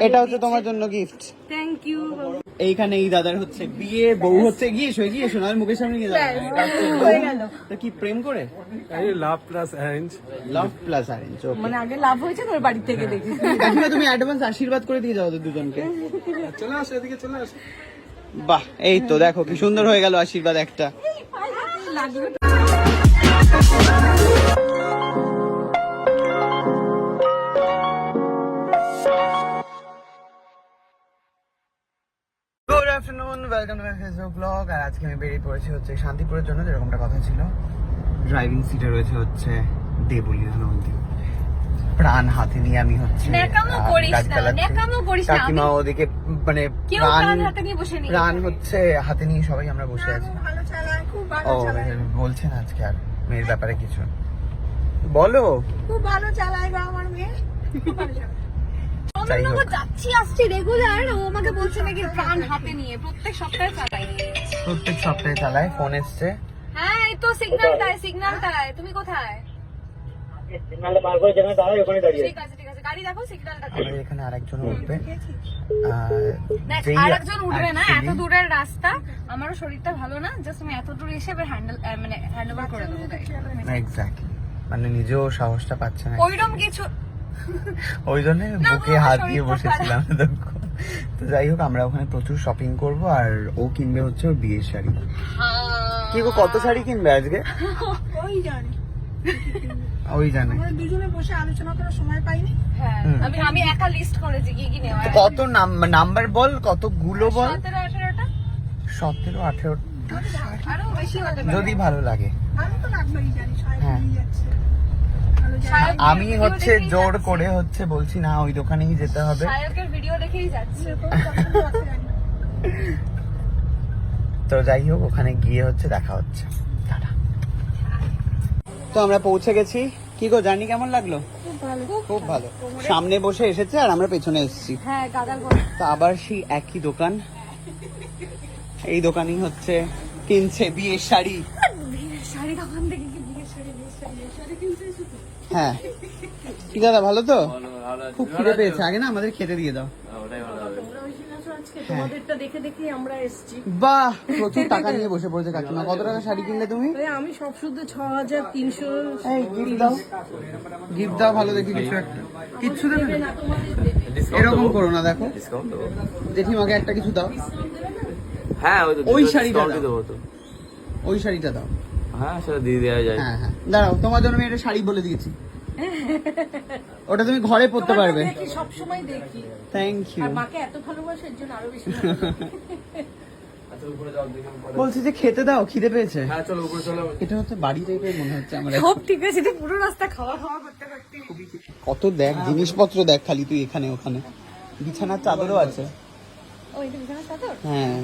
এটা হচ্ছে তোমার জন্য গিফট। Thank you. এইখানে এই দাদার হচ্ছে বিয়ে, বউ হচ্ছে গিয়ে শোনা মুখের সামনে গিয়ে তা কি প্রেম করে? লাভ প্লাস অ্যারেঞ্জ। লাভ প্লাস অ্যারেঞ্জ। মানে আগে লাভ হয়েছে তোর বাড়ি থেকে দেখি। কাকিমা তুমি অ্যাডভান্স আশীর্বাদ করে দিয়ে যাও ওদের দুজনকে। চলে আসো এদিকে, চলে আসো। বাহ, এই তো দেখো কি সুন্দর হয়ে গেল আশীর্বাদ একটা। Good afternoon, welcome to my Facebook blog. আর আজকে আমি বেরিয়ে পড়েছি হচ্ছে শান্তিপুরের জন্য, যেরকমটা কথা ছিল। ড্রাইভিং সিটে রয়েছে হচ্ছে দেবলীনা নন্দী, প্রাণ হাতে নিয়ে আমি হচ্ছে কাকিমা ওদিকে, মানে প্রাণ হচ্ছে হাতে নিয়ে সবাই আমরা বসে আছি। ও বলছেন আজকে আর মেয়ের ব্যাপারে কিছু বলো। খুব ভালো চালায় গো আমার মেয়ে। যাই হোক, যাচ্ছি আসছি রেগুলার, ও আমাকে বলছে নাকি প্রাণ হাতে নিয়ে প্রত্যেক সপ্তাহে চালায়। ফোন এসছে। হ্যাঁ এই তো সিগন্যালটায়। তুমি কোথায়? সিগন্যালটা পার করে যেখানে দাঁড়াই ওখানে দাঁড়িয়ে। ঠিক আছে গাড়ি দেখো, সিগন্যালটা আমাদের এখানে আরেকজন উঠবে, আরেকজন উঠবে না। এত দূরের রাস্তা, আমারও শরীরটা ভালো না, জাস্ট আমি এত দূর এসে এবার হ্যান্ডওভার করে দেবো। এক্স্যাক্টলি, মানে নিজেও সাহসটা পাচ্ছে না ওইরকম কিছু, ওই জন্য বুকে হাত দিয়ে বসেছিলাম। তো যাই হোক, আমরা ওখানে প্রচুর শপিং করব, আর ও কিনবে হচ্ছে ওর বিয়ের শাড়ি। কি গো, কত শাড়ি কিনবে আজকে? ওই জানে আমরা দুজনে বসে আলোচনা করার সময় পাইনি। হ্যাঁ, আমি একা লিস্ট করেছি কি কি নেওয়া। কত নাম্বার বল, কতগুলো বল। 17 18টা। 17 18 আরো বেশি হতে পারে যদি ভালো লাগে। আমি তো লাগবেই জানি, হ্যাঁ, আমি হচ্ছে জোর করে হচ্ছে বলছি না ওই দোকানেই যেতে হবে। শায়কের ভিডিও দেখেই যাচ্ছে। তো যাই হোক, ওখানে গিয়ে হচ্ছে দেখা হচ্ছে। টাটা। তো আমরা পৌঁছে গেছি। কি গো, জার্নি কেমন লাগলো? খুব ভালো। সামনে বসে এসেছে আর আমরা পেছনে এসেছি। হ্যাঁ, গাদাল বল। তো আবার সেই একই দোকান, এই দোকানই হচ্ছে কিনছে বিয়ের শাড়ি। শাড়ি দোকান থেকে কি বিয়ের শাড়ি কিনতে এসেছো? হ্যাঁ, কি দাদা, ভালো তো? খুব খিদে পেয়েছে, আগে না আমাদের খেতে দিয়ে দাও। তোমাদেরটা দেখে দেখে আমরা এসেছি। বাহ, প্রচুর টাকা নিয়ে বসে পড়েছে কাকিমা। কত টাকা শাড়ি কিনলে তুমি? আমি সব শুদ্ধ 6300। এই গিফট দাও ভালো দেখি কিছু একটা। কিচ্ছু দেবে না, এরকম করো না। দেখো জেঠিমাকে একটা কিছু দাও। হ্যাঁ, ওই শাড়িটা দাও, দেবো তো। ওই শাড়িটা দাও। হ্যাঁ, সেটা দিয়ে দেওয়া যায়। হ্যাঁ হ্যাঁ, দাঁড়াও, তোমার জন্য আমি একটা শাড়ি বলে দিয়েছি, ওটা তুমি ঘরে পরতে পারবে। সব সময় দেখি। Thank you. আর মাকে এত ভালোবাসে, এর জন্য আরো বেশি। বলছি যে খেতে দাও, খিদে পেয়েছে। হ্যাঁ, চলো উপরে চলো। এটা হচ্ছে বাড়ি টাইপের মনে হচ্ছে আমার। সব ঠিক আছে, পুরো রাস্তা খাওয়া করতে করতে। কত দেখ জিনিসপত্র দেখ খালি তুই, এখানে ওখানে বিছানার চাদরও আছে। ও, এটা বিছানার চাদর? হ্যাঁ,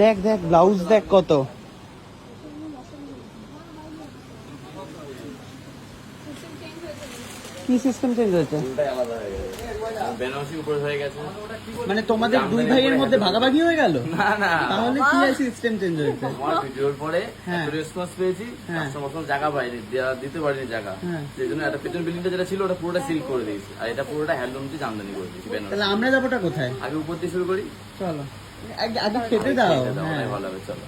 দেখ দেখ ব্লাউজ দেখ কত। কি সিস্টেম চেঞ্জ হয়েছে? বেনারসি উপরে হয়ে গেছে। মানে তোমাদের দুই ভাইয়ের মধ্যে ভাগাভাগি হয়ে গেল? না না, তাহলে কি সিস্টেম চেঞ্জ হয়েছে? আমার ভিডিওর পরে হ্যাঁ। রেসপন্স পেয়েছি, হ্যাঁ। কাস্টমার জায়গা পাইনি, দিতে পারিনি জায়গা। হ্যাঁ। সেই জন্য একটা পেছন বিল্ডিংটা যেটা ছিল ওটা পুরোটা সিল করে দিয়েছি, আর এটা পুরোটা হ্যান্ডলুম দিয়ে জামদানি করে দিয়েছি। তাহলে আমরা যাবোটা কোথায়? আগে উপর দিয়ে শুরু করি। চলো আগে খেতে দাও। হ্যাঁ, ভালো হবে, চলো।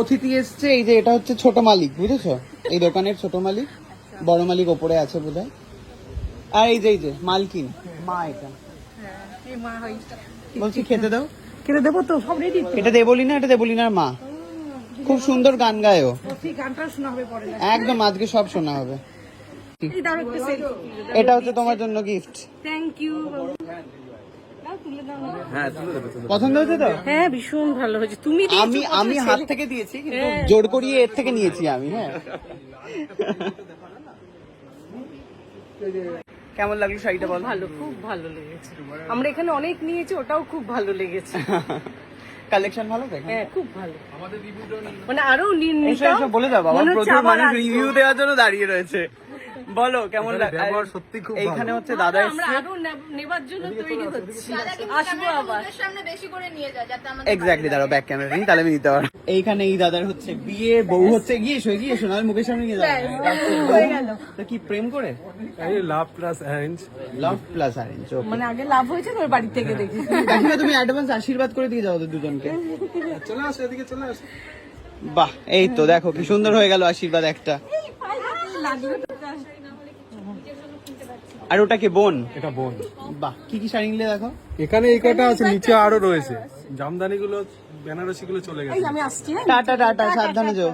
অতিথি এসছে, এই যে এটা হচ্ছে ছোট মালিক, বুঝেছো? এই দোকানের ছোট মালিক, বড় মালিক ওপরে আছে বোধহয়। আর এই যে মালকিন মা, এটা বলছি খেতে দাও। কেটে দেবো তো, সব রেডি। এটা দেবলীনা, এটা দেবলীনার মা। খুব সুন্দর গান গায় ও। গানটা শোনা হবে পরে। একদম আজকে সব শোনা হবে। এটা হচ্ছে তোমার জন্য গিফট। Thank you. হ্যাঁ, তুলে দেবে। পছন্দ হয়েছে তো? হ্যাঁ, ভীষণ ভালো হয়েছে। তুমি আমি হাত থেকে দিয়েছি, কিন্তু জোর করিয়ে এর থেকে নিয়েছি আমি। হ্যাঁ, কেমন লাগলো শাড়িটা বল? ভালো, খুব ভালো লেগেছে। আমরা এখানে অনেক নিয়েছি, ওটাও খুব ভালো লেগেছে। কালেকশন ভালো দেখো। হ্যাঁ, খুব ভালো। মানে আরো এসব বলে দাও বাবা, প্রচুর মানুষ রিভিউ দেওয়ার জন্য দাঁড়িয়ে রয়েছে। বলো কেমন লাগে ব্যবহার সত্যি খুব ভালো। এইখানে হচ্ছে দাদা আমরা এসছে আরো নেবার জন্য তৈরি হচ্ছি আসবো আবার সামনে বেশি করে নিয়ে যা যাতে আমাদের এক্স্যাক্টলি দাঁড়াও ব্যাক ক্যামেরা নিয়ে তাহলে আমি দিতে পারবো। এইখানে এই দাদার হচ্ছে বিয়ে, বউ হচ্ছে গিয়ে শোনা মুখের সামনে নিয়ে যাবে হয়ে গেল। তো কি প্রেম করে এই লাভ প্লাস অ্যারেঞ্জ। লাভ প্লাস অ্যারেঞ্জ মানে আগে লাভ হয়েছে তোর বাড়ি থেকে দেখি দেখো না তুমি অ্যাডভান্স আশীর্বাদ করে দিয়ে যাও ওদের দুজনকে। চলে আসো এদিকে চলে আসো। বাহ এই তো দেখো কি সুন্দর হয়ে গেল আশীর্বাদ একটা। আর ওটা কি বোন? এটা বোন। বাহ কি কি শাড়ি নিলে দেখো। এখানে এই কটা আছে, নিচে আরো রয়েছে। জামদানি গুলো, বেনারসি গুলো চলে গেছে। আমি আসছি টাটা টাটা সাবধানে যাও।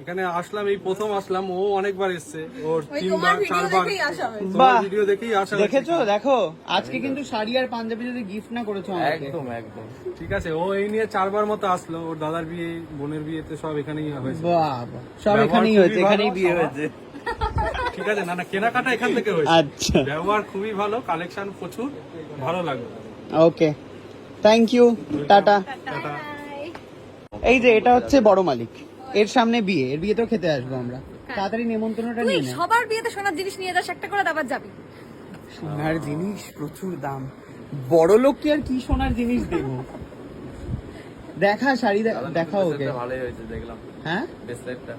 এখানে আসলাম, এই প্রথম আসলাম। ও অনেকবার এসছে, ওর 3 বার 4 বার বাহ ভিডিও দেখেই আসা হয়েছে। দেখেছো দেখো আজকে কিন্তু শাড়ি আর পাঞ্জাবি যদি গিফট না করেছো আমাকে। একদম একদম ঠিক আছে, ও এই নিয়ে 4 বার মতো আসলো। ওর দাদার বিয়ে, বোনের বিয়েতে সব এখানেই হয়েছে। বাহ বাহ, সব এখানেই হয়েছে, এখানেই বিয়ে হয়েছে। ঠিক আছে, না না কেনাকাটা এখান থেকে হয়েছে। আচ্ছা ব্যবহার খুবই ভালো, কালেকশন প্রচুর, ভালো লাগলো। Okay thank you tata. Tata. এই যে এটা হচ্ছে বড় মালিক, এর সামনে বিয়ে, এর বিয়েতেও খেতে আসবো আমরা। তাড়াতাড়ি নেমন্তন্নটা তুই নিয়ে নে। সবার বিয়েতে সোনার জিনিস নিয়ে যাস একটা করে আবার যাবি সোনার জিনিস প্রচুর দাম, বড় লোক কি আর কি সোনার জিনিস দেবো। দেখা শাড়ি দেখাও ওকে। এটা ভালোই হয়েছে দেখলাম, হ্যাঁ ব্রেসলেটটা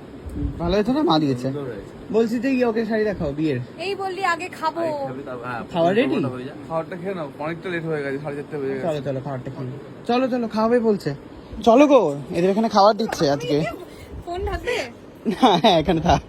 ভালো হয়েছে না, মা দিয়েছে। সুন্দর হয়েছে। বলছি যে ইয়ে ওকে শাড়ি দেখাও বিয়ের। এই বললি আগে খাবো খাবি তারপর, হ্যাঁ, খাওয়া ready? হয়ে যা। খাবারটা খেয়ে নাও, অনেকটা লেট হয়ে গেছে, 4:30 বেজে গেছে। চলো চলো খাবারটা খেয়ে নিই। চলো চলো খাওয়াবে বলছে। চলো গো, এদের এখানে খাবার দিচ্ছে আজকে। ফোন ঢাকবে হ্যাঁ এখানে থাক।